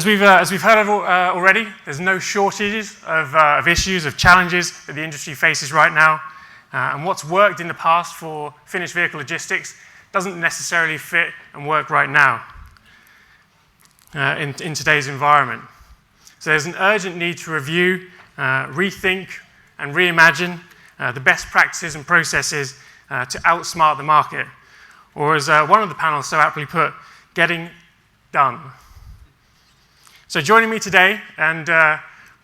As we've heard of already, there's no shortages of issues, of challenges that the industry faces right now. And what's worked in the past for finished vehicle logistics doesn't necessarily fit and work right now in today's environment. So there's an urgent need to review, rethink, and reimagine the best practices and processes to outsmart the market. Or as one of the panels so aptly put, getting done. So joining me today and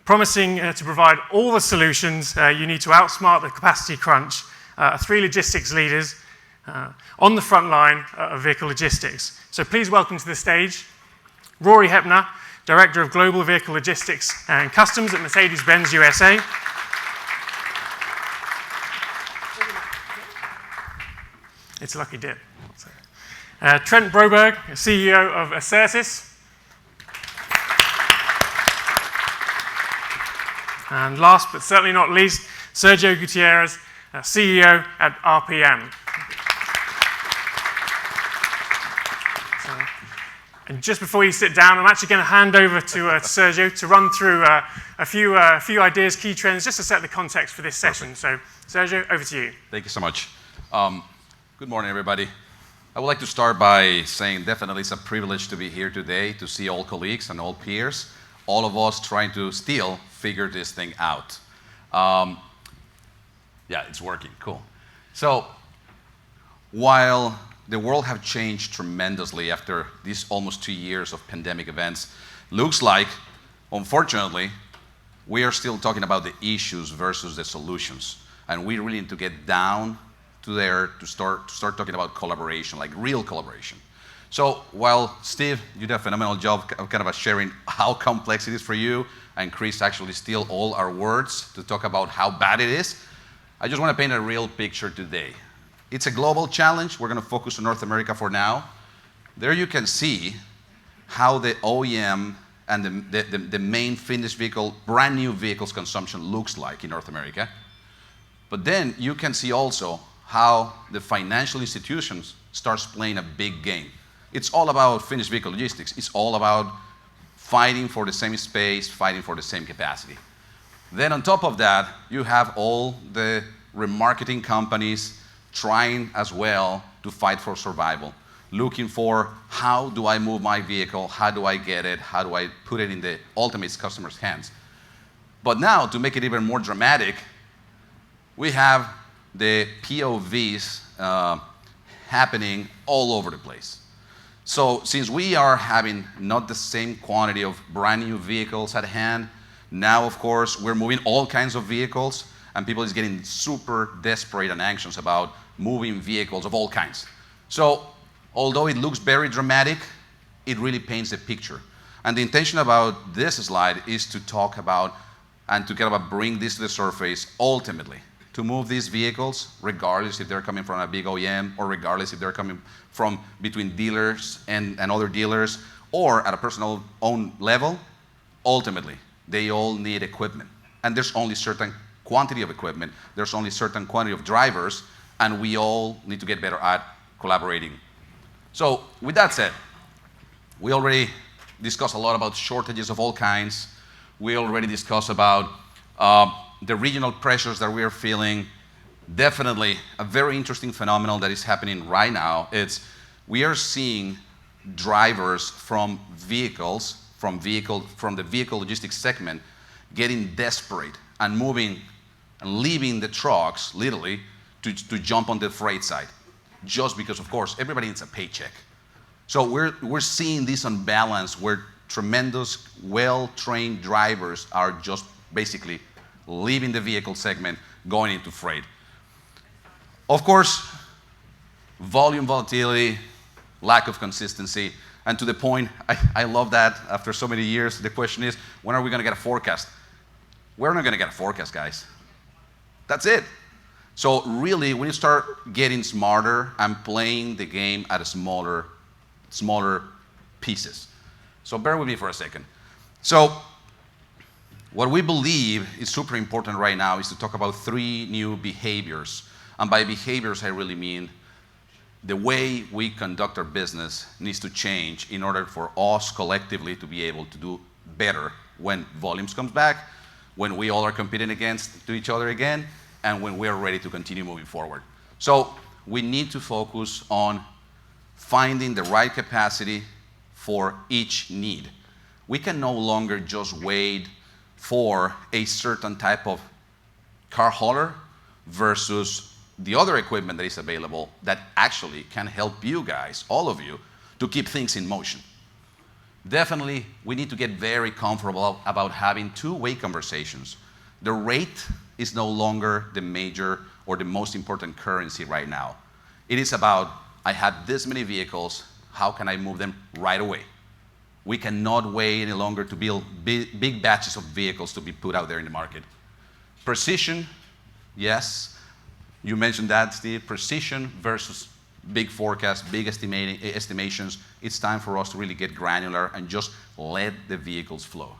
promising to provide all the solutions you need to outsmart the capacity crunch are three logistics leaders on the front line of vehicle logistics. So please welcome to the stage Rory Hepner, Director of Global Vehicle Logistics and Customs at Mercedes-Benz USA. It's a lucky dip. Trent Broberg, CEO of ACERTUS. And last but certainly not least, Sergio Gutierrez, CEO at RPM. And just before you sit down, I'm actually going to hand over to Sergio to run through a few ideas, key trends, just to set the context for this session. So, Sergio, over to you. Thank you so much. Good morning, everybody. I would like to start by saying definitely it's a privilege to be here today, to see all colleagues and all peers, all of us trying to still figure this thing out. Yeah, it's working, cool. So, while the world have changed tremendously after these almost 2 years of pandemic events, looks like, unfortunately, we are still talking about the issues versus the solutions. And we really need to get down to there to start talking about collaboration, like real collaboration. So while Steve, you did a phenomenal job of kind of sharing how complex it is for you, and Chris actually steal all our words to talk about how bad it is, I just want to paint a real picture today. It's a global challenge. We're going to focus on North America for now. There you can see how the OEM and the main finished vehicle, brand new vehicles consumption looks like in North America. But then you can see also how the financial institutions starts playing a big game. It's all about finished vehicle logistics. It's all about fighting for the same space, fighting for the same capacity. Then on top of that, you have all the remarketing companies trying as well to fight for survival, looking for how do I move my vehicle, how do I get it, how do I put it in the ultimate customer's hands. But now, to make it even more dramatic, we have the POVs happening all over the place. So since we are having not the same quantity of brand new vehicles at hand, now of course we're moving all kinds of vehicles, and people is getting super desperate and anxious about moving vehicles of all kinds. So although it looks very dramatic, it really paints a picture. And the intention about this slide is to talk about and to kind of bring this to the surface ultimately, to move these vehicles, regardless if they're coming from a big OEM or regardless if they're coming from between dealers and other dealers or at a personal own level, ultimately, they all need equipment. And there's only certain quantity of equipment, there's only certain quantity of drivers, and we all need to get better at collaborating. So with that said, we already discussed a lot about shortages of all kinds. We already discussed about the regional pressures that we are feeling. Definitely a very interesting phenomenon that is happening right now. We are seeing drivers from vehicles, from the vehicle logistics segment, getting desperate and moving and leaving the trucks, literally, to jump on the freight side. Just because, of course, everybody needs a paycheck. So we're seeing this unbalance where tremendous, well-trained drivers are just basically leaving the vehicle segment, going into freight. Of course, volume volatility, lack of consistency, and to the point, I love that after so many years, the question is, when are we going to get a forecast? We're not going to get a forecast, guys. That's it. So really, we need to start getting smarter and playing the game at a smaller pieces. So bear with me for a second. So what we believe is super important right now is to talk about 3 new behaviors. And by behaviors, I really mean the way we conduct our business needs to change in order for us collectively to be able to do better when volumes comes back, when we all are competing against each other again, and when we are ready to continue moving forward. So we need to focus on finding the right capacity for each need. We can no longer just wait for a certain type of car hauler versus the other equipment that is available that actually can help you guys, all of you, to keep things in motion. Definitely, we need to get very comfortable about having two-way conversations. The rate is no longer the major or the most important currency right now. It is about, I have this many vehicles, how can I move them right away? We cannot wait any longer to build big batches of vehicles to be put out there in the market. Precision, yes, you mentioned that, Steve. Precision versus big forecasts, big estimations. It's time for us to really get granular and just let the vehicles flow.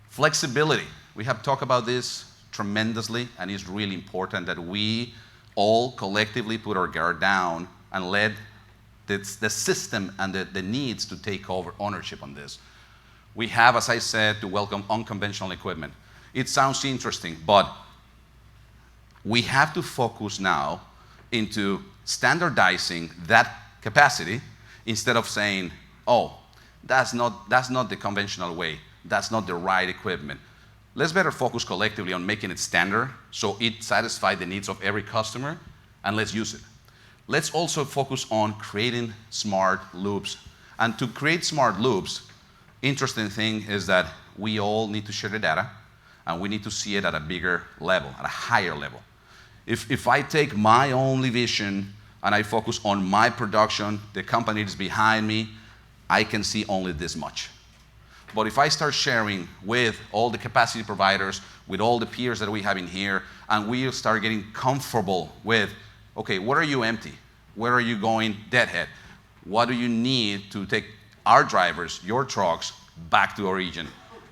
Flexibility. We have talked about this tremendously, and it's really important that we all collectively put our guard down and let the system and the needs to take over ownership on this. We have, as I said, to welcome unconventional equipment. It sounds interesting, but we have to focus now into standardizing that capacity instead of saying, oh, that's not the conventional way. That's not the right equipment. Let's better focus collectively on making it standard so it satisfies the needs of every customer, and let's use it. Let's also focus on creating smart loops. And to create smart loops, interesting thing is that we all need to share the data, and we need to see it at a bigger level, at a higher level. If I take my only vision and I focus on my production, the company that's behind me, I can see only this much. But if I start sharing with all the capacity providers, with all the peers that we have in here, and we start getting comfortable with, okay, what are you empty? Where are you going deadhead? What do you need to take our drivers, your trucks, back to our region?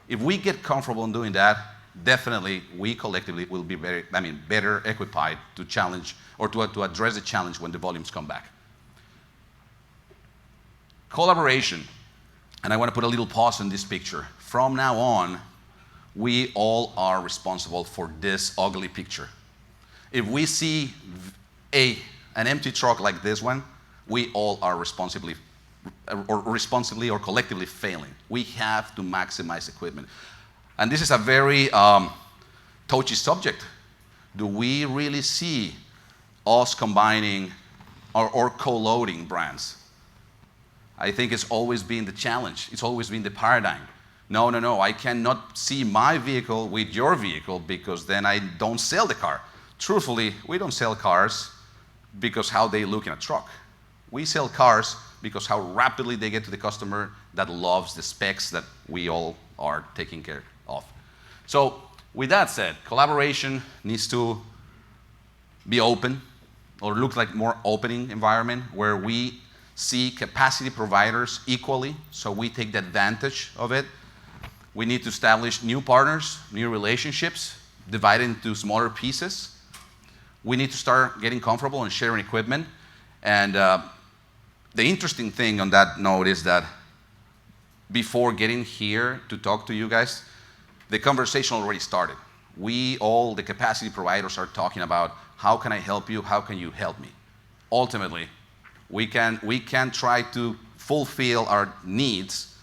If we get comfortable in doing that, definitely we collectively will be better equipped to challenge or to address the challenge when the volumes come back. Collaboration. And I want to put a little pause on this picture. From now on, we all are responsible for this ugly picture. If we see an empty truck like this one, we all are responsibly or collectively failing. We have to maximize equipment. And this is a very touchy subject. Do we really see us combining or co-loading brands? I think it's always been the challenge. It's always been the paradigm. No, I cannot see my vehicle with your vehicle because then I don't sell the car. Truthfully, we don't sell cars because how they look in a truck. We sell cars because how rapidly they get to the customer that loves the specs that we all are taking care of. So with that said, collaboration needs to be open or look like more opening environment where we see capacity providers equally, so we take the advantage of it. We need to establish new partners, new relationships, divide into smaller pieces. We need to start getting comfortable and sharing equipment. And the interesting thing on that note is that before getting here to talk to you guys, the conversation already started. We all, the capacity providers, are talking about how can I help you, how can you help me? Ultimately, we can try to fulfill our needs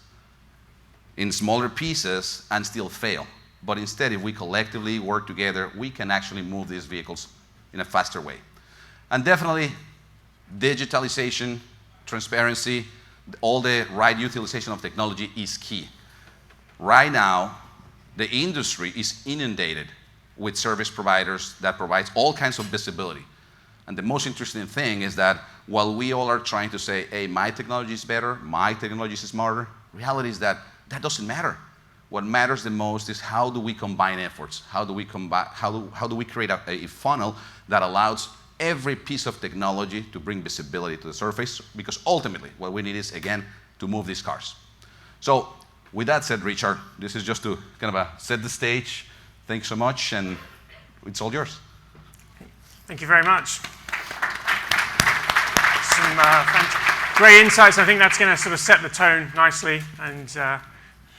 in smaller pieces and still fail. But instead, if we collectively work together, we can actually move these vehicles in a faster way. And definitely, digitalisation, transparency, all the right utilization of technology is key. Right now, the industry is inundated with service providers that provides all kinds of visibility. And the most interesting thing is that while we all are trying to say, hey, my technology is better, my technology is smarter, reality is that that doesn't matter. What matters the most is how do we combine efforts? How do we create a funnel that allows every piece of technology to bring visibility to the surface? Because ultimately, what we need is, again, to move these cars. So with that said, Richard, this is just to kind of set the stage. Thanks so much, and it's all yours. Thank you very much. great insights. I think that's going to sort of set the tone nicely. And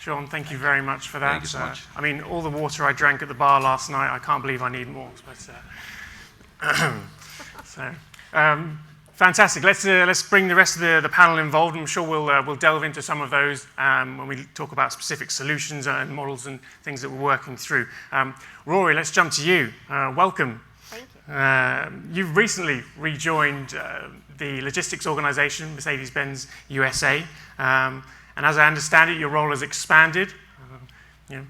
Sean, thank you very much for that. Thank you so much. I mean, all the water I drank at the bar last night, I can't believe I need more. But, fantastic. Let's bring the rest of the panel involved. I'm sure we'll delve into some of those when we talk about specific solutions and models and things that we're working through. Rory, let's jump to you. Welcome. Thank you. You've recently rejoined the logistics organization, Mercedes-Benz USA. And as I understand it, your role has expanded.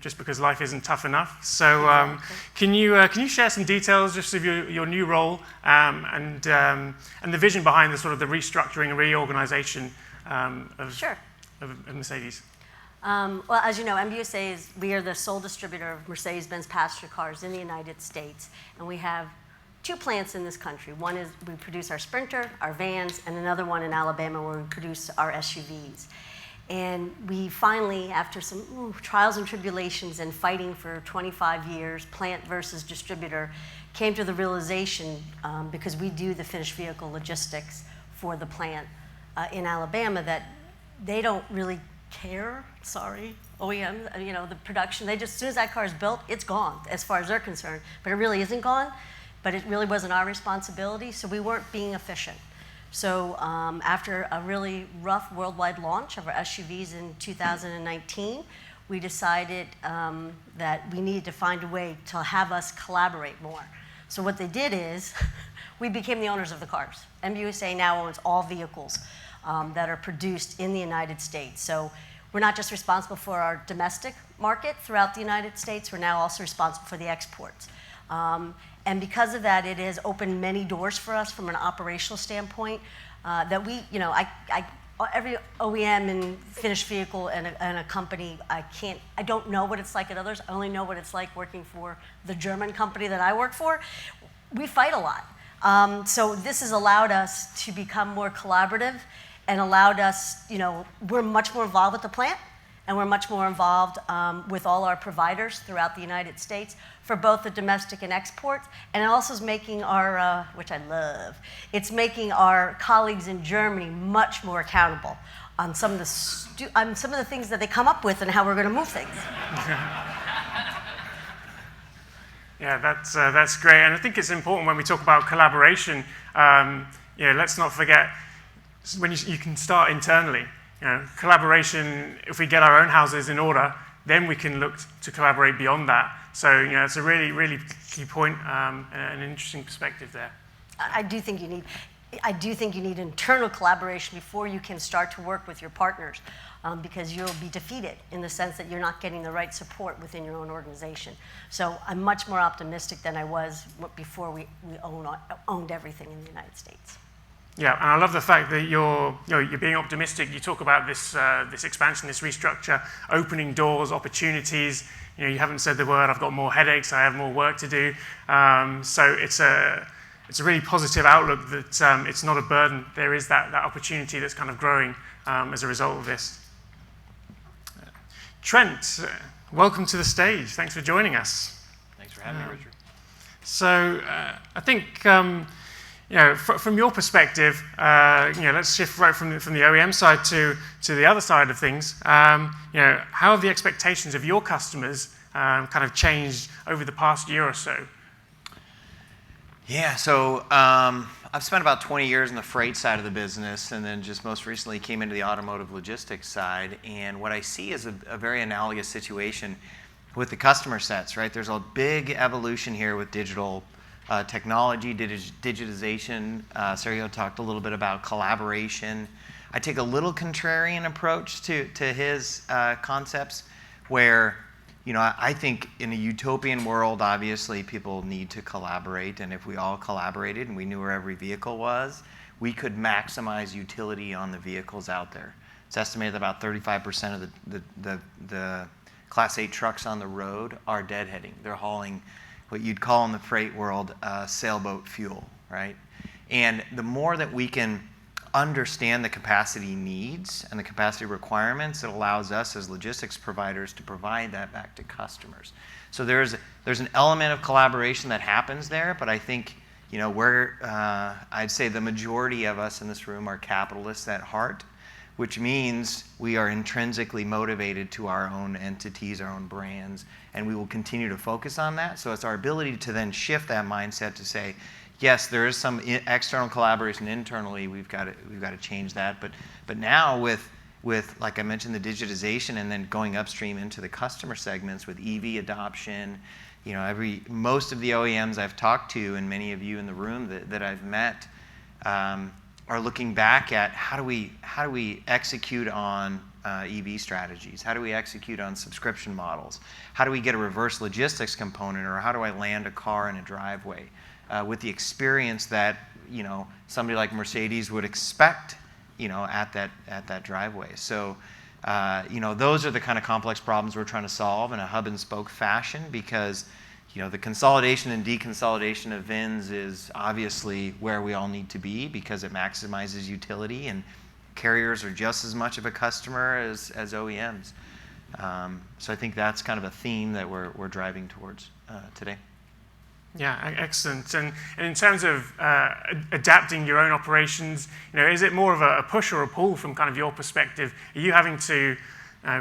Just because life isn't tough enough. So can you share some details just of your new role and the vision behind the sort of the restructuring and reorganization of Mercedes? Well, as you know, MBUSA we are the sole distributor of Mercedes-Benz passenger cars in the United States, and we have 2 plants in this country. One is we produce our Sprinter, our vans, and another one in Alabama where we produce our SUVs. And we finally, after some trials and tribulations and fighting for 25 years, plant versus distributor, came to the realization, because we do the finished vehicle logistics for the plant in Alabama, that they don't really care, OEMs, the production, they just, as soon as that car is built, it's gone, as far as they're concerned. But it really isn't gone, but it really wasn't our responsibility, so we weren't being efficient. So after a really rough worldwide launch of our SUVs in 2019, we decided that we needed to find a way to have us collaborate more. So what they did is we became the owners of the cars. MBUSA now owns all vehicles that are produced in the United States. So we're not just responsible for our domestic market throughout the United States, we're now also responsible for the exports. And because of that, it has opened many doors for us from an operational standpoint that we, every OEM and finished vehicle and a company, I don't know what it's like at others. I only know what it's like working for the German company that I work for. We fight a lot. So this has allowed us to become more collaborative and allowed us, we're much more involved with the plant and we're much more involved with all our providers throughout the United States for both the domestic and exports. And it also is making our, which I love, it's making our colleagues in Germany much more accountable on some of the things that they come up with and how we're going to move things. Yeah, that's great. And I think it's important when we talk about collaboration, let's not forget when you can start internally. Collaboration, if we get our own houses in order, then we can look to collaborate beyond that. So, it's a really, really key point and an interesting perspective there. I do think you need internal collaboration before you can start to work with your partners, because you'll be defeated in the sense that you're not getting the right support within your own organization. So I'm much more optimistic than I was before we owned everything in the United States. Yeah, and I love the fact that you're being optimistic. You talk about this expansion, this restructure, opening doors, opportunities. You haven't said the word, I've got more headaches, I have more work to do. So it's a really positive outlook that it's not a burden. There is that opportunity that's kind of growing as a result of this. Trent, welcome to the stage. Thanks for joining us. Thanks for having me, Richard. So I think, from your perspective, let's shift right from the OEM side to the other side of things. How have the expectations of your customers kind of changed over the past year or so? Yeah, so I've spent about 20 years in the freight side of the business, and then just most recently came into the automotive logistics side. And what I see is a very analogous situation with the customer sets, right? There's a big evolution here with digital technology, digitization. Sergio talked a little bit about collaboration. I take a little contrarian approach to his concepts where, I think in a utopian world, obviously people need to collaborate, and if we all collaborated and we knew where every vehicle was, we could maximize utility on the vehicles out there. It's estimated that about 35% of the Class 8 trucks on the road are deadheading. They're hauling what you'd call in the freight world sailboat fuel, right? And the more that we can understand the capacity needs and the capacity requirements, it allows us as logistics providers to provide that back to customers. So there's an element of collaboration that happens there, but I think You know, I'd say the majority of us in this room are capitalists at heart, which means we are intrinsically motivated to our own entities, our own brands, and we will continue to focus on that. So it's our ability to then shift that mindset to say, yes, there is some external collaboration internally. We've got to change that. But now with like I mentioned, the digitization, and then going upstream into the customer segments with EV adoption, you know, most of the OEMs I've talked to, and many of you in the room that I've met, are looking back at how do we execute on EV strategies? How do we execute on subscription models? How do we get a reverse logistics component, or how do I land a car in a driveway with the experience that, you know, somebody like Mercedes would expect, you know, at that driveway. So, you know, those are the kind of complex problems we're trying to solve in a hub and spoke fashion, because, you know, the consolidation and deconsolidation of VINs is obviously where we all need to be, because it maximizes utility, and carriers are just as much of a customer as OEMs. So I think that's kind of a theme that we're driving towards today. Yeah, excellent. And in terms of adapting your own operations, you know, is it more of a push or a pull from kind of your perspective? Are you having to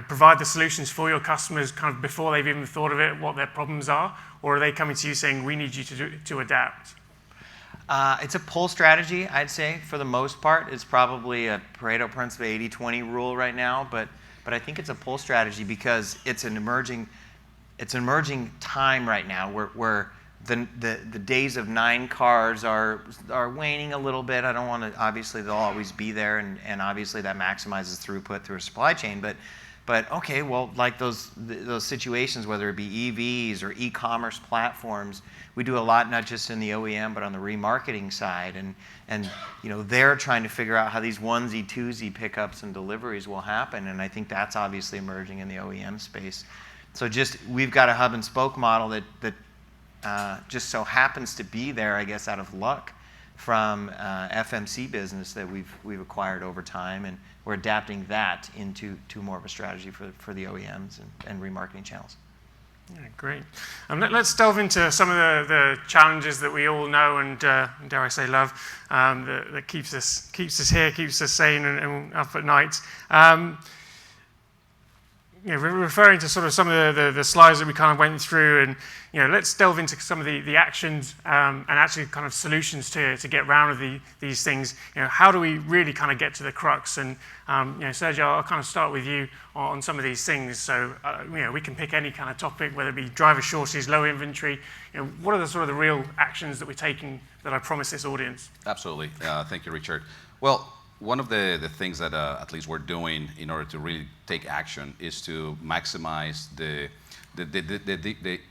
provide the solutions for your customers kind of before they've even thought of it, what their problems are, or are they coming to you saying, we need you to adapt? It's a pull strategy, I'd say, for the most part. It's probably a Pareto principle 80-20 rule right now, but I think it's a pull strategy because it's an emerging time right now where the days of 9 cars are waning a little bit. I don't want to, obviously they'll always be there, and obviously that maximizes throughput through a supply chain, but okay, well, like those situations, whether it be EVs or e-commerce platforms, we do a lot not just in the OEM but on the remarketing side, and you know, they're trying to figure out how these onesie twosie pickups and deliveries will happen, and I think that's obviously emerging in the OEM space. So we've got a hub and spoke model that just so happens to be there, I guess, out of luck from FMC business that we've acquired over time, and we're adapting that into more of a strategy for the OEMs and remarketing channels. Yeah, great. Let's delve into some of the challenges that we all know and dare I say love, that keeps us here, keeps us sane and up at night. You know, referring to sort of some of the slides that we kind of went through, and you know, let's delve into some of the actions and actually kind of solutions to get around with these things. You know, how do we really kind of get to the crux? And you know, Sergio, I'll kind of start with you on some of these things. So you know, we can pick any kind of topic, whether it be driver shortages, low inventory. You know, what are the sort of the real actions that we're taking that I promise this audience? Absolutely. Thank you, Richard. Well, one of the things that at least we're doing in order to really take action is to maximize the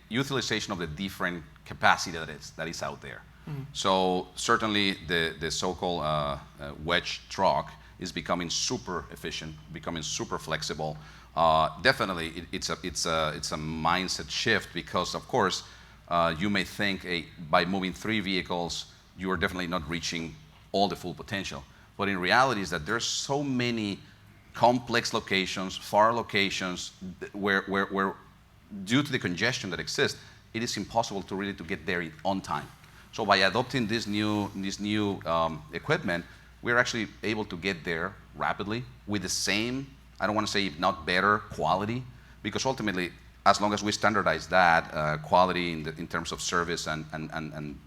utilization of the different capacity that is out there. Mm-hmm. So certainly the so-called wedge truck is becoming super efficient, becoming super flexible. Definitely, it's a mindset shift, because of course you may think by moving 3 vehicles you are definitely not reaching all the full potential. But in reality is that there's so many complex locations, far locations, where due to the congestion that exists, it is impossible to really get there on time. So by adopting this new equipment, we're actually able to get there rapidly with the same, I don't want to say not better, quality, because ultimately, as long as we standardize that quality in terms of service and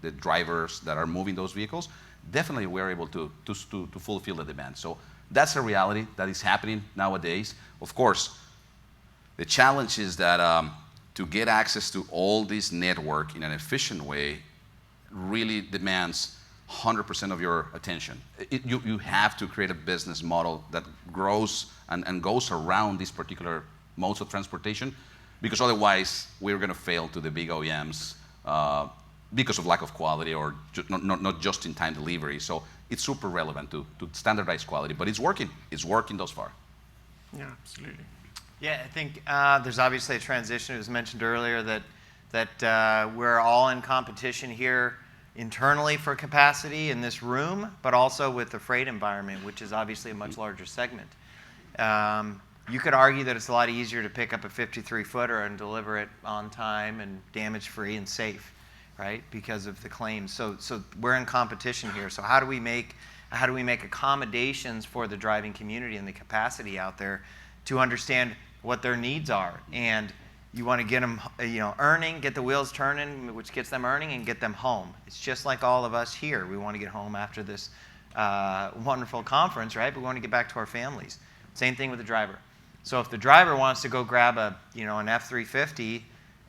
the drivers that are moving those vehicles, definitely we're able to fulfill the demand. So that's a reality that is happening nowadays. Of course, the challenge is that to get access to all this network in an efficient way really demands 100% of your attention. You have to create a business model that grows and goes around these particular modes of transportation, because otherwise we're going to fail to the big OEMs because of lack of quality or not just-in-time delivery. So it's super relevant to standardize quality, but it's working. It's working thus far. Yeah, absolutely. Yeah, I think there's obviously a transition. It was mentioned earlier that we're all in competition here internally for capacity in this room, but also with the freight environment, which is obviously a much larger segment. You could argue that it's a lot easier to pick up a 53-footer and deliver it on time and damage-free and safe. right? Because of the claims. So we're in competition here. So how do we make accommodations for the driving community and the capacity out there to understand what their needs are? And you want to get them, earning, get the wheels turning, which gets them earning, and get them home. It's just like all of us here. We want to get home after this wonderful conference, right? But we want to get back to our families. Same thing with the driver. So if the driver wants to go grab an F-350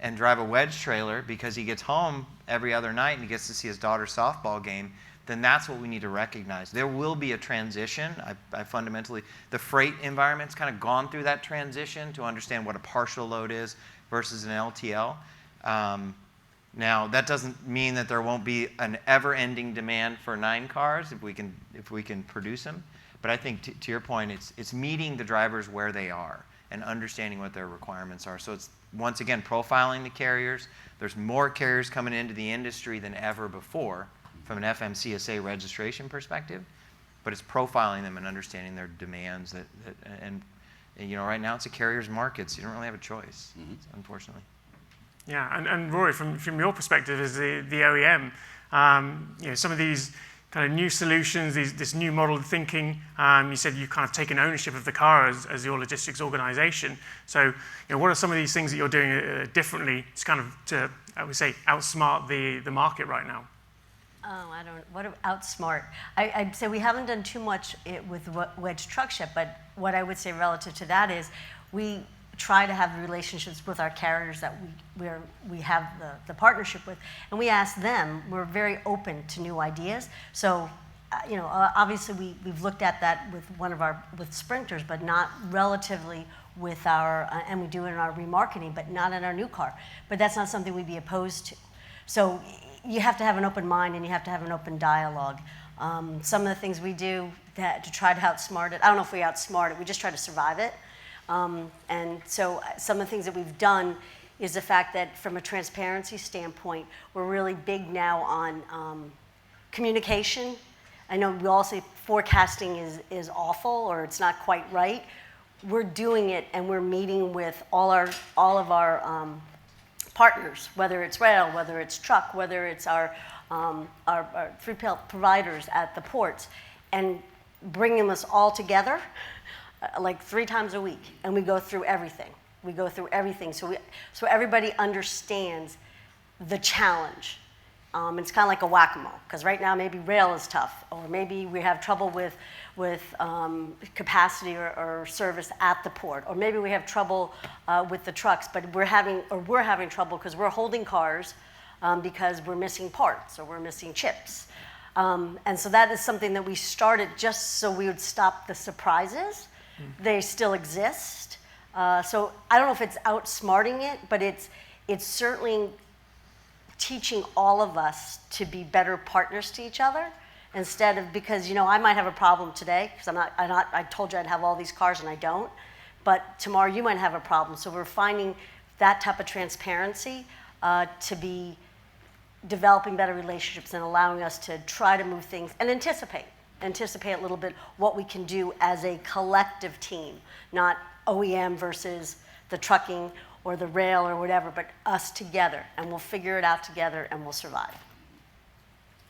and drive a wedge trailer because he gets home every other night and he gets to see his daughter's softball game, then that's what we need to recognize. There will be a transition. I fundamentally, the freight environment's kind of gone through that transition to understand what a partial load is versus an LTL. Now, that doesn't mean that there won't be an ever-ending demand for 9 cars if we can produce them. But I think, to your point, it's meeting the drivers where they are and understanding what their requirements are. So it's, once again, profiling the carriers. There's more carriers coming into the industry than ever before from an FMCSA registration perspective, but it's profiling them and understanding their demands. And right now it's a carrier's market, so you don't really have a choice, unfortunately. Yeah, and Rory, from your perspective as the OEM, some of these kind of new solutions, this new model of thinking, you said you've kind of taken ownership of the car as your logistics organization. So, what are some of these things that you're doing differently to kind of, I would say, outsmart the market right now? What outsmart? I'd say we haven't done too much with wedge trucks yet, but what I would say relative to that is we try to have relationships with our carriers that we have the partnership with, and we ask them. We're very open to new ideas. So, obviously we've looked at that with sprinters, but not relatively with our, and we do it in our remarketing, but not in our new car. But that's not something we'd be opposed to. So you have to have an open mind and you have to have an open dialogue. Some of the things we do to try to outsmart it, I don't know if we outsmart it, we just try to survive it. And so some of the things that we've done is the fact that from a transparency standpoint, we're really big now on communication. I know we all say forecasting is awful or it's not quite right. We're doing it and we're meeting with all of our partners, whether it's rail, whether it's truck, whether it's our 3PL providers at the ports, and bringing us all together like 3 times a week, and we go through everything. So everybody understands the challenge. It's kind of like a whack-a-mole, because right now maybe rail is tough, or maybe we have trouble with capacity or service at the port, or maybe we have trouble with the trucks, but we're having trouble because we're holding cars because we're missing parts or we're missing chips. And so that is something that we started just so we would stop the surprises. They still exist. So I don't know if it's outsmarting it, but it's certainly teaching all of us to be better partners to each other, instead of, because I might have a problem today because I told you I'd have all these cars and I don't, but tomorrow you might have a problem. So we're finding that type of transparency to be developing better relationships and allowing us to try to move things and anticipate a little bit what we can do as a collective team, not OEM versus the trucking or the rail or whatever, but us together, and we'll figure it out together and we'll survive.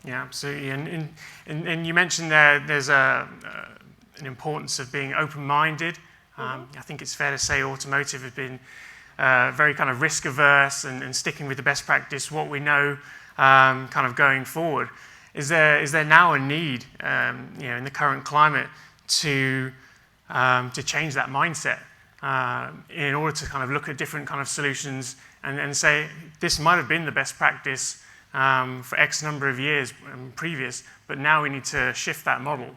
Yeah, absolutely. And you mentioned there's an importance of being open-minded. I think it's fair to say automotive has been very kind of risk-averse and sticking with the best practice, what we know kind of going forward. Is there now a need, in the current climate, to change that mindset in order to kind of look at different kind of solutions and say this might have been the best practice for X number of years previous, but now we need to shift that model?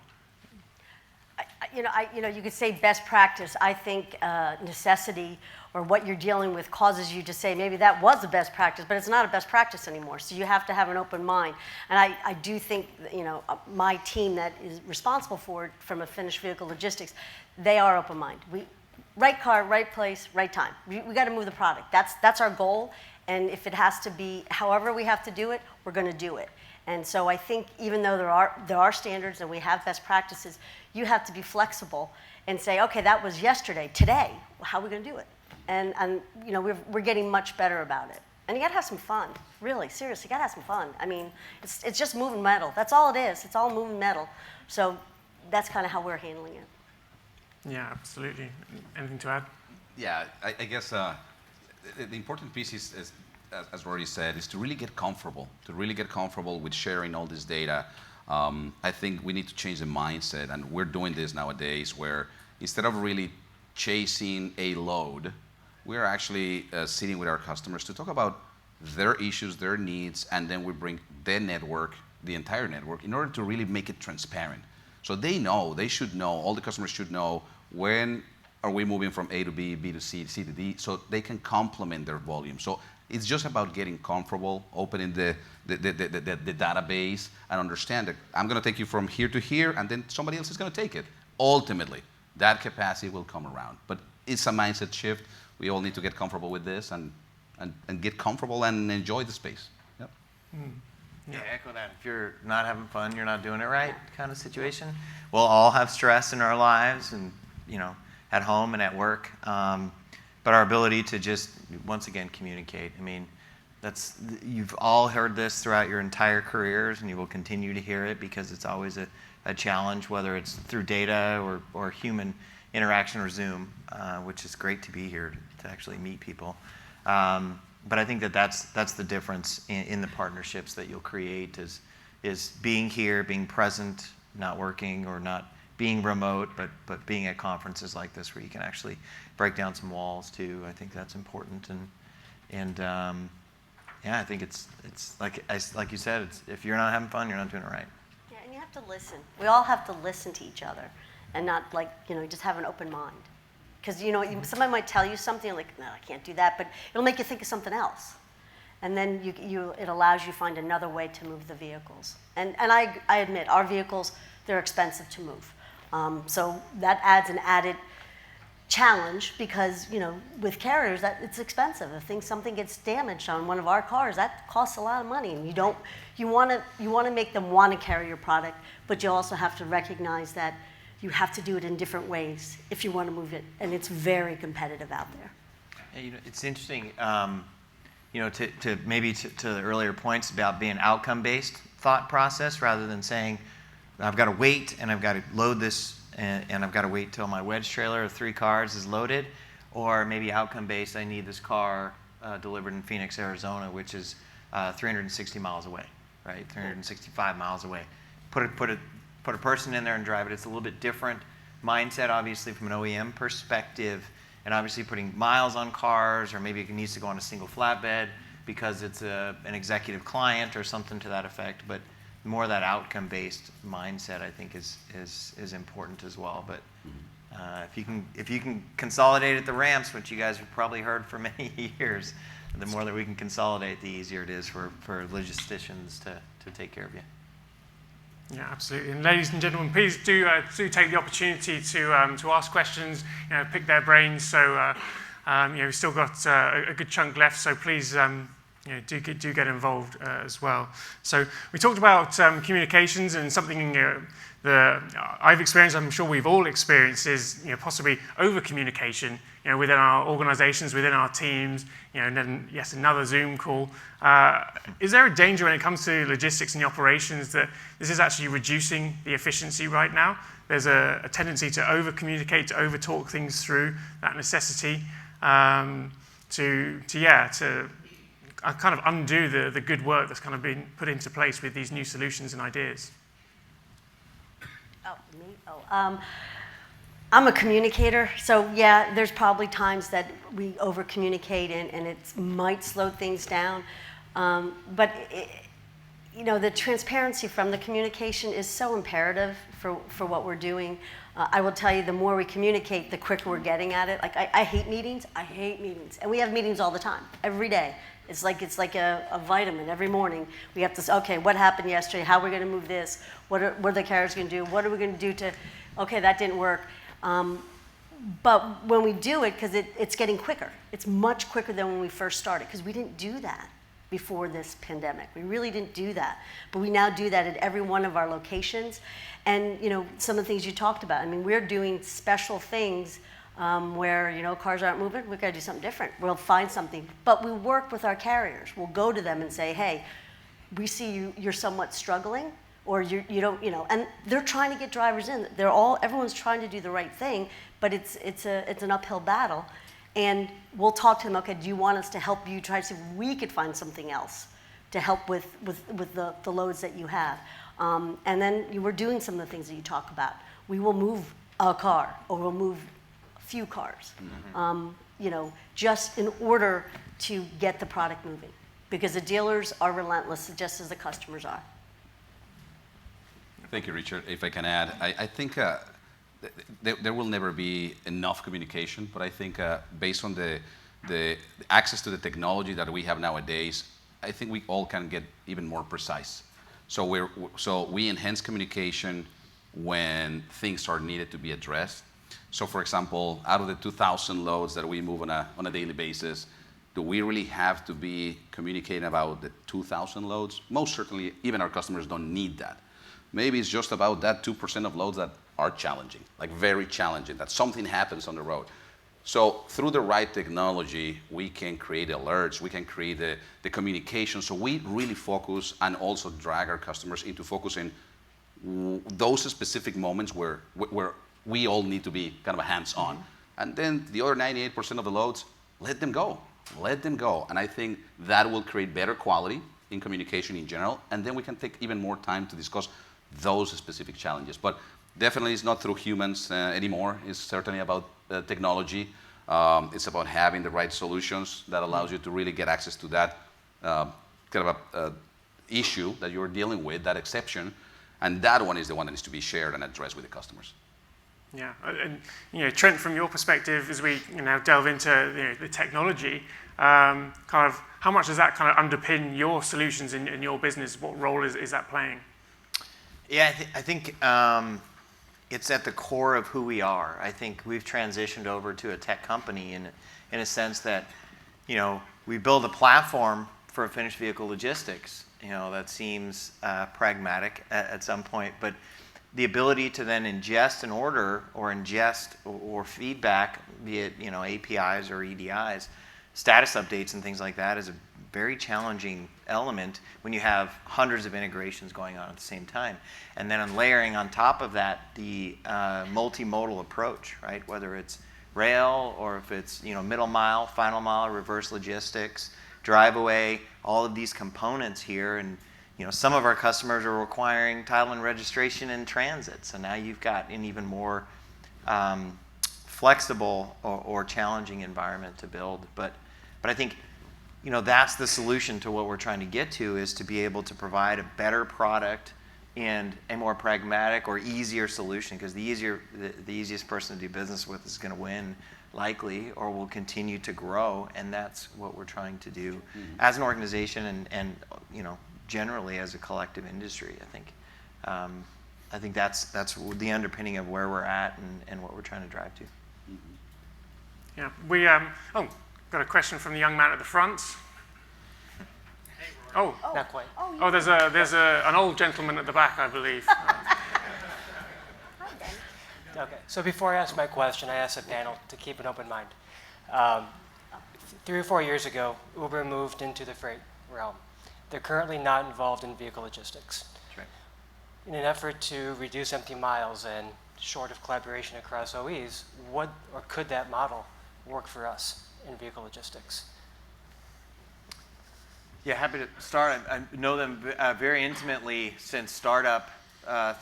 You could say best practice. I think necessity or what you're dealing with causes you to say maybe that was the best practice, but it's not a best practice anymore. So you have to have an open mind. And I do think, my team that is responsible for it from a finished vehicle logistics, they are open-minded. Right car, right place, right time. We got to move the product. That's our goal. And if it has to be however we have to do it, we're going to do it. And so I think even though there are standards and we have best practices, you have to be flexible and say, okay, that was yesterday. Today, how are we going to do it? And we're getting much better about it. And you gotta have some fun. Really, seriously, you gotta have some fun. I mean, it's just moving metal. That's all it is. It's all moving metal. So that's kind of how we're handling it. Yeah, absolutely. Anything to add? Yeah, I guess the important piece is, as Rory said, is to really get comfortable, with sharing all this data. I think we need to change the mindset, and we're doing this nowadays, where instead of really chasing a load, we're actually sitting with our customers to talk about their issues, their needs, and then we bring their network, the entire network, in order to really make it transparent. So they should know, all the customers should know when are we moving from A to B, B to C, C to D, so they can complement their volume. So it's just about getting comfortable, opening the database, and understand that I'm going to take you from here to here, and then somebody else is going to take it. Ultimately, that capacity will come around. But it's a mindset shift. We all need to get comfortable with this and get comfortable and enjoy the space. Yep. Yeah, echo that. If you're not having fun, you're not doing it right kind of situation. We'll all have stress in our lives and, at home and at work. But our ability to just, once again, communicate. I mean, you've all heard this throughout your entire careers, and you will continue to hear it because it's always a challenge, whether it's through data or human interaction or Zoom, which is great to be here to actually meet people. But I think that's the difference in the partnerships that you'll create is being here, being present, not working or not being remote, but being at conferences like this where you can actually break down some walls too. I think that's important, and I think it's like you said, if you're not having fun, you're not doing it right. Yeah, and you have to listen. We all have to listen to each other, and not just have an open mind. Because somebody might tell you something like, no, I can't do that, but it'll make you think of something else, and then it allows you to find another way to move the vehicles. And I admit our vehicles, they're expensive to move. So that adds an added challenge because, with carriers, that it's expensive. If something gets damaged on one of our cars, that costs a lot of money. And you want to make them want to carry your product, but you also have to recognize that you have to do it in different ways if you want to move it. And it's very competitive out there. Yeah, it's interesting, to maybe to the earlier points about being outcome-based thought process rather than saying, I've got to wait and I've got to load this and I've got to wait till my wedge trailer of 3 cars is loaded, or maybe outcome-based, I need this car delivered in Phoenix, Arizona, which is 360 miles away, right? 365 miles away. Put a person in there and drive it. It's a little bit different mindset, obviously, from an OEM perspective, and obviously putting miles on cars, or maybe it needs to go on a single flatbed because it's an executive client or something to that effect. But more of that outcome-based mindset, I think, is important as well. But if you can consolidate at the ramps, which you guys have probably heard for many years, the more that we can consolidate, the easier it is for logisticians to take care of you. Yeah, absolutely. And ladies and gentlemen, please do take the opportunity to ask questions, pick their brains. So we've still got a good chunk left. So please do get involved as well. So we talked about communications, and something that I've experienced, I'm sure we've all experienced, is possibly over communication within our organizations, within our teams, and then yes, another Zoom call. Is there a danger when it comes to logistics and the operations that this is actually reducing the efficiency right now? There's a tendency to over communicate, to over talk things through, that necessity to kind of undo the good work that's kind of been put into place with these new solutions and ideas. Oh, me? Oh, I'm a communicator, so yeah, there's probably times that we over-communicate and it might slow things down. But the transparency from the communication is so imperative for what we're doing. I will tell you, the more we communicate, the quicker we're getting at it. Like I hate meetings. I hate meetings, and we have meetings all the time, every day. It's like a vitamin every morning. We have to say, okay, what happened yesterday? How are we going to move this? What are the carriers going to do? What are we going to do okay, that didn't work. But when we do it, because it's getting quicker. It's much quicker than when we first started, because we didn't do that before this pandemic. We really didn't do that. But we now do that at every one of our locations. And some of the things you talked about. I mean, we're doing special things where cars aren't moving, we've got to do something different. We'll find something, but we work with our carriers. We'll go to them and say, hey, we see you're somewhat struggling, or you don't, and they're trying to get drivers in. Everyone's trying to do the right thing, but it's an uphill battle. And we'll talk to them, okay, do you want us to help you try to see if we could find something else to help with the loads that you have? And then we're doing some of the things that you talk about. We will move a car, or we'll move a few cars, just in order to get the product moving. Because the dealers are relentless, just as the customers are. Thank you, Richard. If I can add, I think there will never be enough communication, but I think based on the access to the technology that we have nowadays, I think we all can get even more precise. So we enhance communication when things are needed to be addressed. So for example, out of the 2,000 loads that we move on a daily basis, do we really have to be communicating about the 2,000 loads? Most certainly, even our customers don't need that. Maybe it's just about that 2% of loads that are challenging, like very challenging, that something happens on the road. So through the right technology, we can create alerts, we can create the communication. So we really focus and also drag our customers into focusing those specific moments where we all need to be kind of hands-on. And then the other 98% of the loads, let them go. Let them go. And I think that will create better quality in communication in general. And then we can take even more time to discuss those specific challenges. But definitely it's not through humans anymore. It's certainly about technology. It's about having the right solutions that allows you to really get access to that kind of a issue that you're dealing with, that exception. And that one is the one that needs to be shared and addressed with the customers. Yeah, and Trent, from your perspective, as we delve into the technology, kind of how much does that kind of underpin your solutions in your business? What role is that playing? Yeah, I think it's at the core of who we are. I think we've transitioned over to a tech company in a sense that we build a platform for finished vehicle logistics. That seems pragmatic at some point, but the ability to then ingest an order or ingest or feedback, be it APIs or EDIs, status updates and things like that, is a very challenging element when you have hundreds of integrations going on at the same time. And then I'm layering on top of that the multimodal approach, right? Whether it's rail or if it's middle mile, final mile, reverse logistics, drive away, all of these components here. And some of our customers are requiring title and registration in transit. So now you've got an even more flexible or challenging environment to build. But I think that's the solution to what we're trying to get to, is to be able to provide a better product and a more pragmatic or easier solution, because the easiest person to do business with is going to win likely, or will continue to grow, and that's what we're trying to do as an organization and generally as a collective industry. I think that's the underpinning of where we're at and what we're trying to drive to. Yeah, we got a question from the young man at the front. Oh, not quite. Oh, there's an old gentleman at the back, I believe. Okay, so before I ask my question, I asked the panel to keep an open mind. 3 or 4 years ago, Uber moved into the freight realm. They're currently not involved in vehicle logistics. That's right. In an effort to reduce empty miles and short of collaboration across OEs, could that model work for us in vehicle logistics? Yeah, happy to start. I know them very intimately since startup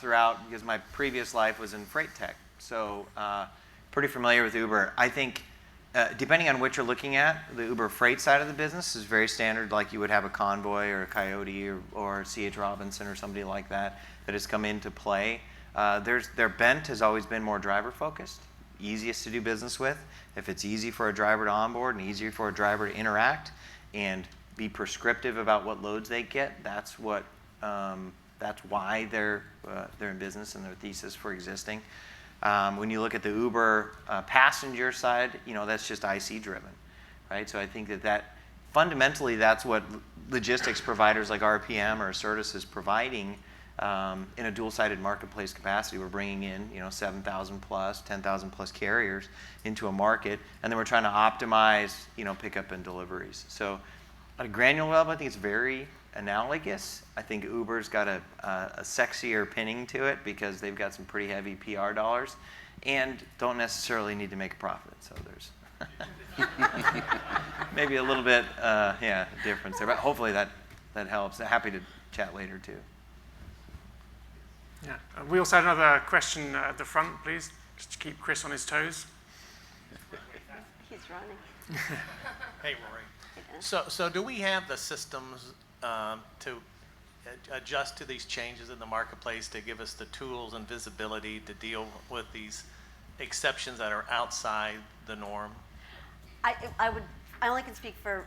throughout, because my previous life was in freight tech. So pretty familiar with Uber. I think depending on what you're looking at, the Uber freight side of the business is very standard, like you would have a Convoy or a Coyote or C.H. Robinson or somebody like that has come into play. Their bent has always been more driver focused, easiest to do business with. If it's easy for a driver to onboard and easier for a driver to interact and be prescriptive about what loads they get, that's why they're in business and their thesis for existing. When you look at the Uber passenger side, that's just IC driven, right? So I think that fundamentally that's what logistics providers like RPM or ACERTUS is providing in a dual-sided marketplace capacity, we're bringing in 7,000 plus, 10,000 plus carriers into a market, and then we're trying to optimize pickup and deliveries. So at a granular level, I think it's very analogous. I think Uber's got a sexier pinning to it because they've got some pretty heavy PR dollars and don't necessarily need to make a profit. So there's maybe a little bit difference there, but hopefully that helps. I'm happy to chat later too. Yeah. We also had another question at the front, please, just to keep Chris on his toes. He's running. Hey, Rory. So do we have the systems to adjust to these changes in the marketplace, to give us the tools and visibility to deal with these exceptions that are outside the norm? I only can speak for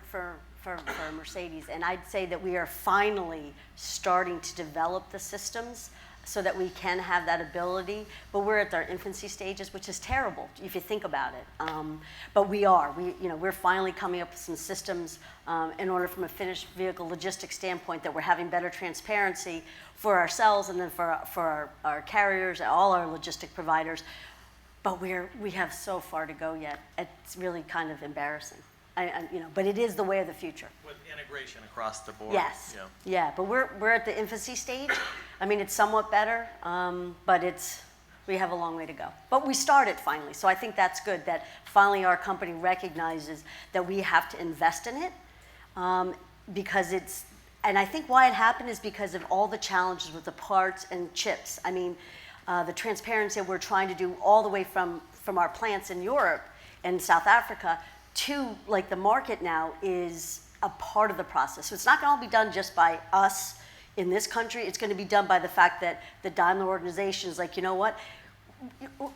Mercedes, and I'd say that we are finally starting to develop the systems so that we can have that ability, but we're at our infancy stages, which is terrible if you think about it. But we're finally coming up with some systems in order, from a finished vehicle logistics standpoint, that we're having better transparency for ourselves and then for our carriers and all our logistic providers. But we have so far to go yet. It's really kind of embarrassing. But it is the way of the future. With integration across the board. Yes. Yeah, but we're at the infancy stage. I mean, it's somewhat better, but we have a long way to go. But we started finally, so I think that's good that finally our company recognizes that we have to invest in it because and I think why it happened is because of all the challenges with the parts and chips. I mean, the transparency we're trying to do all the way from our plants in Europe and South Africa to the market now is a part of the process. So it's not going to all be done just by us in this country. It's going to be done by the fact that the Daimler organization is like, you know what?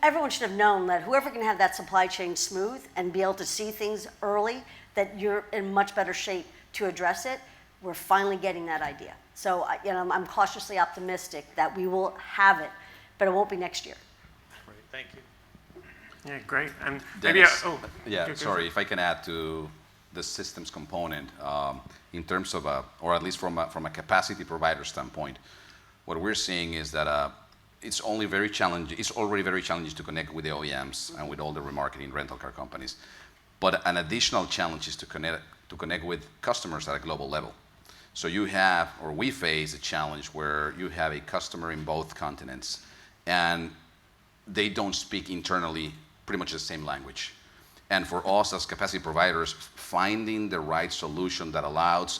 Everyone should have known that whoever can have that supply chain smooth and be able to see things early, that you're in much better shape to address it. We're finally getting that idea. So I'm cautiously optimistic that we will have it, but it won't be next year. Great, thank you. Yeah, great. And Dennis, maybe, sorry, if I can add to the systems component in terms of, or at least from a capacity provider standpoint, what we're seeing is that it's already very challenging to connect with the OEMs and with all the remarketing rental car companies. But an additional challenge is to connect with customers at a global level. So we face a challenge where you have a customer in both continents and they don't speak internally pretty much the same language. And for us as capacity providers, finding the right solution that allows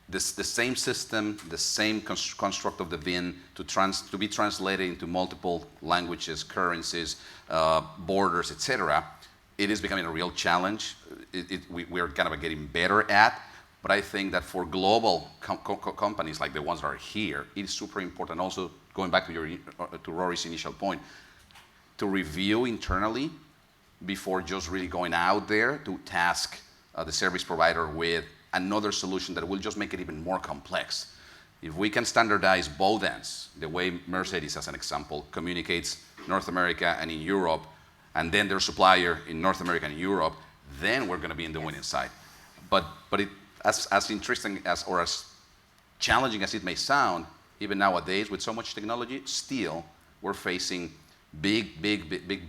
the same system, the same construct of the VIN to be translated into multiple languages, currencies, borders, etc., it is becoming a real challenge. We're kind of getting better at, but I think that for global companies like the ones that are here, it is super important. Also, going back to Rory's initial point, to review internally before just really going out there to task the service provider with another solution that will just make it even more complex. If we can standardize both ends, the way Mercedes, as an example, communicates North America and in Europe, and then their supplier in North America and Europe, then we're going to be in the winning side. But as interesting or as challenging as it may sound, even nowadays with so much technology, still we're facing big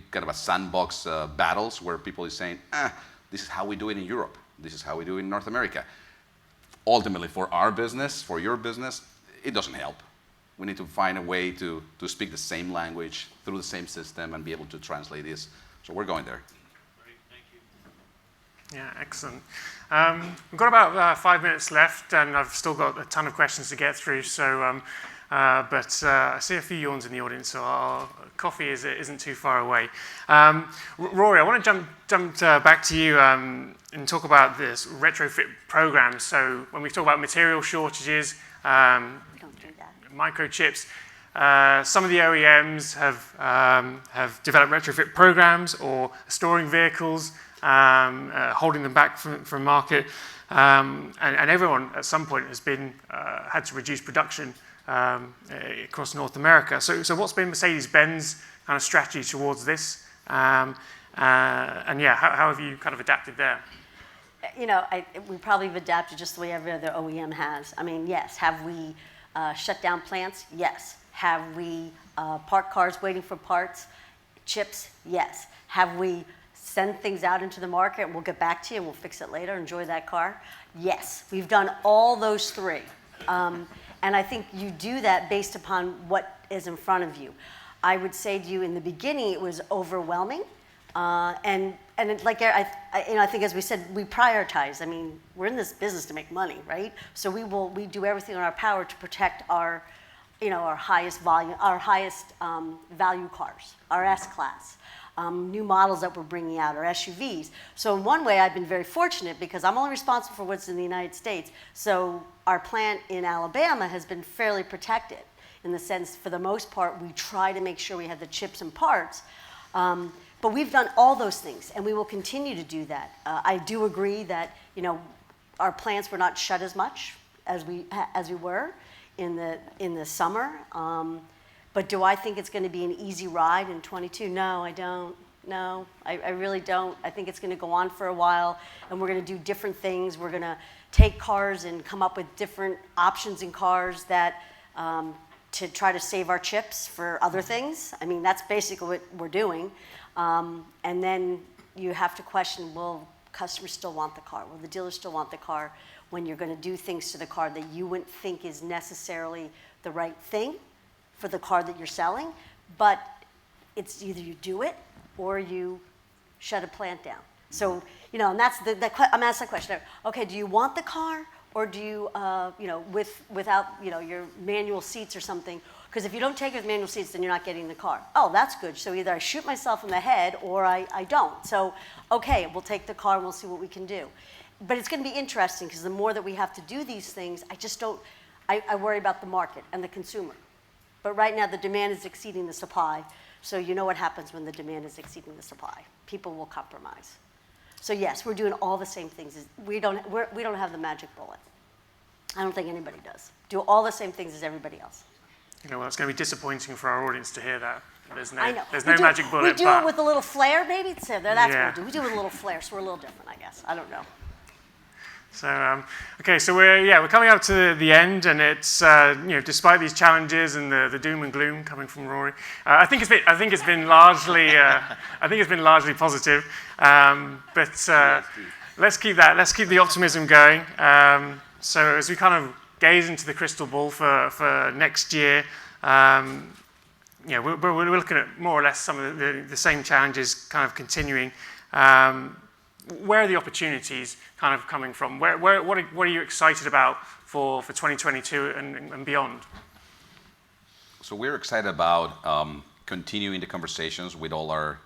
kind of a sandbox battles where people are saying, this is how we do it in Europe. This is how we do it in North America. Ultimately, for our business, for your business, it doesn't help. We need to find a way to speak the same language through the same system and be able to translate this. So we're going there. Great, thank you. Yeah, excellent. We've got about 5 minutes left, and I've still got a ton of questions to get through. So, but I see a few yawns in the audience, so our coffee isn't too far away. Rory, I want to jump back to you and talk about this retrofit program. So when we talk about material shortages, microchips, some of the OEMs have developed retrofit programs or storing vehicles, holding them back from market, and everyone at some point has had to reduce production across North America. So what's been Mercedes-Benz kind of strategy towards this? And yeah, how have you kind of adapted there? We probably have adapted just the way every other OEM has. I mean, yes, have we shut down plants? Yes. Have we parked cars waiting for parts, chips? Yes. Have we sent things out into the market and we'll get back to you and we'll fix it later, enjoy that car? Yes. We've done all those three. And I think you do that based upon what is in front of you. I would say to you in the beginning, it was overwhelming. And like I think as we said, we prioritize. I mean, we're in this business to make money, right? So we do everything in our power to protect our highest volume, our highest value cars, our S-Class, new models that we're bringing out, our SUVs. So in one way, I've been very fortunate because I'm only responsible for what's in the United States. So our plant in Alabama has been fairly protected in the sense, for the most part, we try to make sure we have the chips and parts. But we've done all those things, and we will continue to do that. I do agree that our plants were not shut as much as we were in the summer. But do I think it's going to be an easy ride in 22? No, I don't. No, I really don't. I think it's going to go on for a while, and we're going to do different things. We're going to take cars and come up with different options in cars that to try to save our chips for other things. I mean, that's basically what we're doing. And then you have to question, will customers still want the car? Will the dealers still want the car when you're going to do things to the car that you wouldn't think is necessarily the right thing for the car that you're selling? But it's either you do it or you shut a plant down. So, and that's I'm asking the question, okay, do you want the car or do you, without, your manual seats or something? Because if you don't take it with manual seats, then you're not getting the car. Oh, that's good. So either I shoot myself in the head or I don't. So, okay, we'll take the car and we'll see what we can do. But it's going to be interesting because the more that we have to do these things, I worry about the market and the consumer. But right now, the demand is exceeding the supply. So you know what happens when the demand is exceeding the supply. People will compromise. So yes, we're doing all the same things. We don't have the magic bullet. I don't think anybody does. Do all the same things as everybody else. Well, it's going to be disappointing for our audience to hear that. There's no We magic bullet. We do it with a little flair, maybe. So that's what we do. We do it with a little flair, so we're a little different, I guess. I don't know. So okay, so we're coming up to the end, and it's despite these challenges and the doom and gloom coming from Rory, I think it's been largely positive. But let's keep the optimism going. So as we kind of gaze into the crystal ball for next year, we're looking at more or less some of the same challenges kind of continuing. Where are the opportunities kind of coming from? What are you excited about for 2022 and beyond? So we're excited about continuing the conversations with all our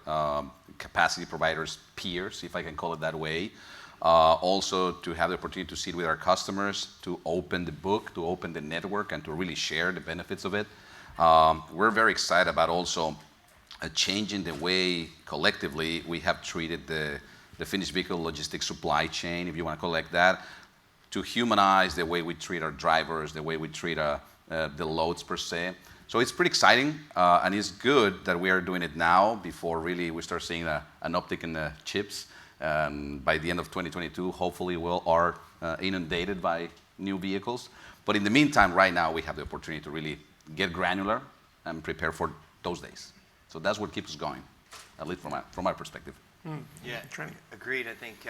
capacity providers, peers, if I can call it that way. Also to have the opportunity to sit with our customers, to open the book, to open the network, and to really share the benefits of it. We're very excited about also a change in the way collectively we have treated the finished vehicle logistics supply chain, if you want to call it like that, to humanize the way we treat our drivers, the way we treat the loads per se. So it's pretty exciting, and it's good that we are doing it now before really we start seeing an uptick in the chips. By the end of 2022, hopefully we are inundated by new vehicles. But in the meantime, right now, we have the opportunity to really get granular and prepare for those days. So that's what keeps us going, at least from my perspective. Yeah, Trent. agreed. I think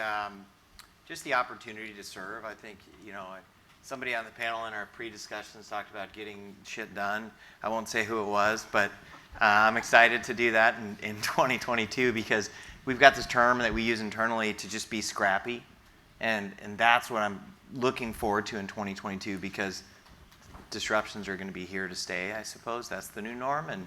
just the opportunity to serve. I think, somebody on the panel in our pre-discussions talked about getting shit done. I won't say who it was, but I'm excited to do that in 2022 because we've got this term that we use internally to just be scrappy. And that's what I'm looking forward to in 2022 because disruptions are going to be here to stay, I suppose. That's the new norm. And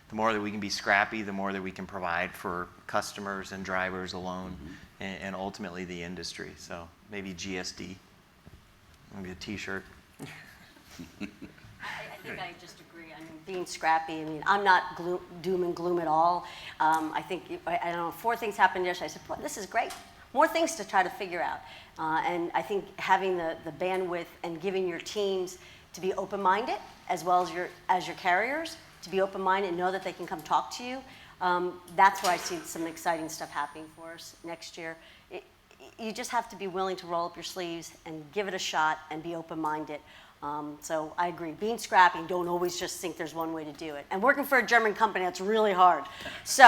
the more that we can be scrappy, the more that we can provide for customers and drivers alone and ultimately the industry. So maybe GSD, maybe a T-shirt. I think I just agree. I mean, being scrappy, I'm not doom and gloom at all. I think, I don't know, 4 things happened yesterday. I said, well, this is great. More things to try to figure out. And I think having the bandwidth and giving your teams to be open-minded as well as your carriers, to be open-minded and know that they can come talk to you. That's where I see some exciting stuff happening for us next year. You just have to be willing to roll up your sleeves and give it a shot and be open-minded. So I agree, being scrappy, don't always just think there's one way to do it. And working for a German company, that's really hard. So,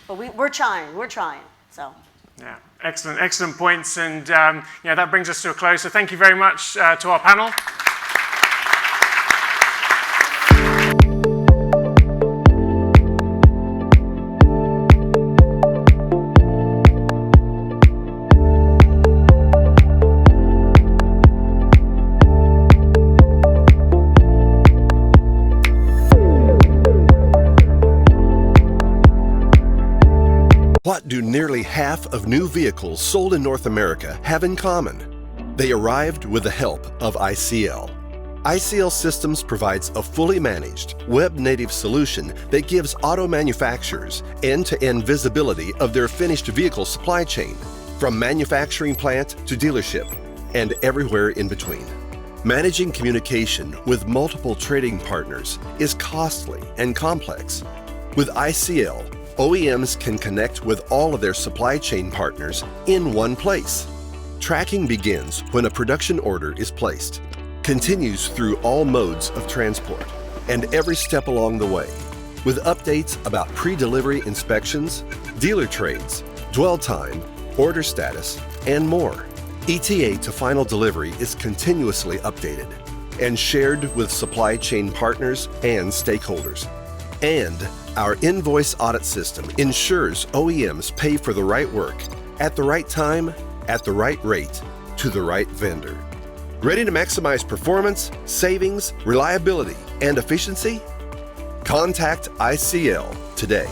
but we're trying, so. Yeah, excellent points, and that brings us to a close. So thank you very much to our panel. What do nearly half of new vehicles sold in North America have in common? They arrived with the help of ICL. ICL Systems provides a fully managed, web-native solution that gives auto manufacturers end-to-end visibility of their finished vehicle supply chain, from manufacturing plant to dealership, and everywhere in between. Managing communication with multiple trading partners is costly and complex. With ICL, OEMs can connect with all of their supply chain partners in one place. Tracking begins when a production order is placed, continues through all modes of transport, and every step along the way, with updates about pre-delivery inspections, dealer trades, dwell time, order status, and more. ETA to final delivery is continuously updated and shared with supply chain partners and stakeholders. And our invoice audit system ensures OEMs pay for the right work, at the right time, at the right rate, to the right vendor. Ready to maximize performance, savings, reliability, and efficiency? Contact ICL today.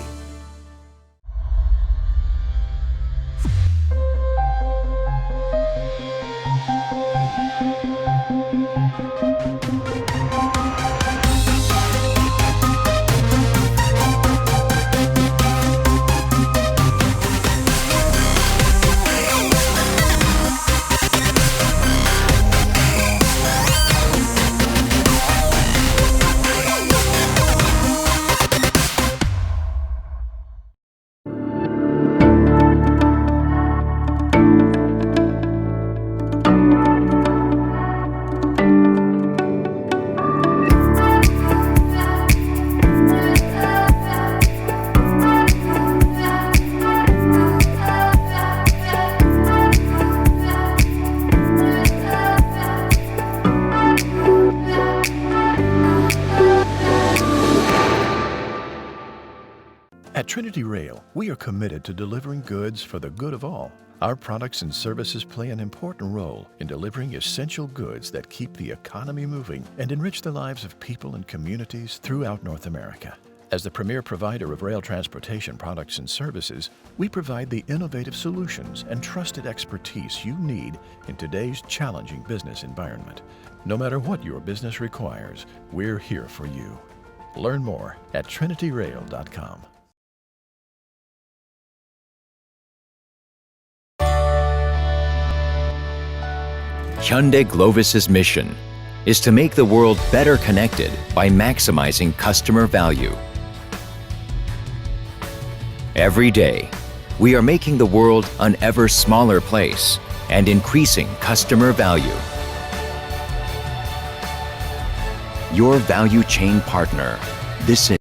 At Trinity Rail, we are committed to delivering goods for the good of all. Our products and services play an important role in delivering essential goods that keep the economy moving and enrich the lives of people and communities throughout North America. As the premier provider of rail transportation products and services, we provide the innovative solutions and trusted expertise you need in today's challenging business environment. No matter what your business requires, we're here for you. Learn more at trinityrail.com. Hyundai Glovis's mission is to make the world better connected by maximizing customer value. Every day, we are making the world an ever smaller place and increasing customer value. Your value chain partner. This is